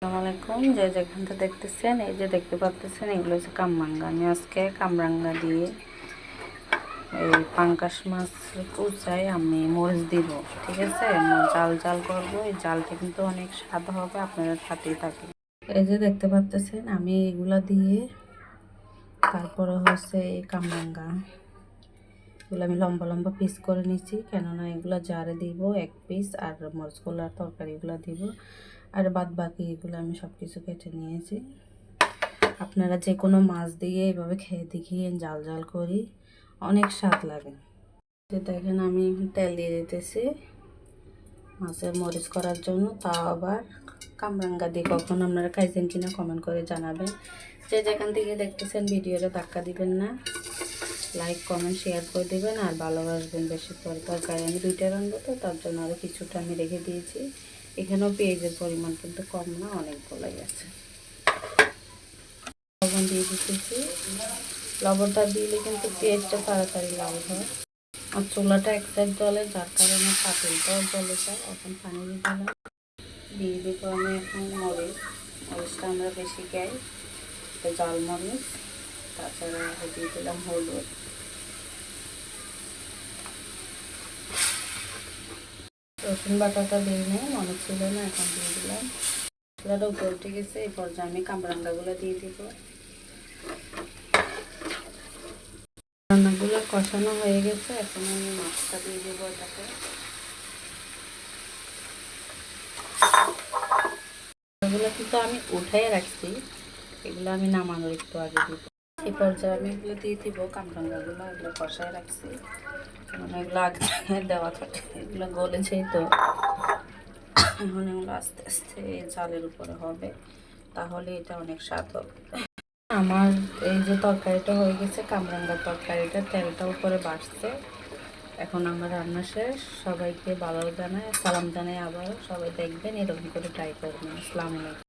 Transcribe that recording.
আসসালামু আলাইকুম। যে যেখান থেকে দেখতেছেন, এই যে দেখতে পাচ্ছেন, এগুলো হচ্ছে কামরাঙ্গা। আমি আজকে কামরাঙ্গা দিয়ে এই পাঙ্কাশ মাছ কুচাই আমি মরিচ দিব, ঠিক আছে। জাল জাল করবো। এই জালটা কিন্তু অনেক স্বাদ হবে, আপনারা সাথেই থাকে। এই যে দেখতে পাচ্ছেন, আমি এগুলা দিয়ে তারপরে হচ্ছে এই কামরাঙ্গা এগুলো আমি লম্বা লম্বা পিস করে নিচ্ছি, কেননা এগুলো জারে দিব এক পিস, আর মরিচগুলার তরকারিগুলো দিব, আর বাদ বাকি এগুলো আমি সব কিছু কেটে নিয়েছি। আপনারা যে কোনো মাছ দিয়ে এভাবে খেয়ে দেখিয়ে জাল জাল করি, অনেক স্বাদ লাগে। দেখেন আমি তেল দিয়ে দিতেছি মাছের মরিচ করার জন্য, তাও আবার কামরাঙ্গা দিয়ে। কখন আপনারা খাইছেন কিনা কমেন্ট করে জানাবেন। যে যেখান থেকে দেখতেছেন ভিডিওটা ধাক্কা দিবেন না, লাইক কমেন্ট শেয়ার করে দেবেন, আর ভালোবাসবেন বেশি করে। তরকারি আমি দুইটা রান্না, তো তার জন্য আরও কিছুটা আমি রেখে দিয়েছি। এখানেও পেঁয়াজের পরিমাণ কিন্তু কম না, অনেকগুলোই আছে। লবণ দিয়ে দিতেছি। লবণটা দিলে কিন্তু পেঁয়াজটা তাড়াতাড়ি লাল হয়। আর চুলাটা এক সাইড জলে, যার কারণে পাতিলটাও জলে যায়। এখন পানি দিয়ে দিলাম, দিয়ে দিব আমি এখন মরিচটা আমরা বেশি খাই, জাল মরিচ। তাছাড়া দিয়ে দিলাম হলুদ, রসুন বাটাটা দিয়ে নেই, মনে ছিল না, এখন দিয়ে দিলাম। মশলাটা উপরে উঠে গেছে, এই পর্যায়ে আমি কামরাঙ্গাগুলো দিয়ে দিব। রান্নাগুলো কষানো হয়ে গেছে, এখন আমি মাছটা দিয়ে দেবো এটাকে। এগুলো কিন্তু আমি উঠাই রাখছি, এগুলো আমি নামানোর একটু আগে দিব। এই পর্যায়ে আমি এগুলো দিয়ে দিব কামরাঙ্গাগুলো, এগুলো কষায় রাখছি, মানে এগুলো আগে দেওয়া থাকে, এগুলো গলেছেই তো। এখন এগুলো আস্তে আস্তে জালের উপরে হবে, তাহলে এটা অনেক স্বাদ হবে। আমার এই যে তরকারিটা হয়ে গেছে, কামরাঙ্গার তরকারিটা, তেলটা উপরে বাড়ছে। এখন আমার রান্না শেষ। সবাইকে ভালো জানাই, সালাম জানাই, আবারও সবাই দেখবেন, এরকম করে ট্রাই করবেন। আসসালামু আলাইকুম।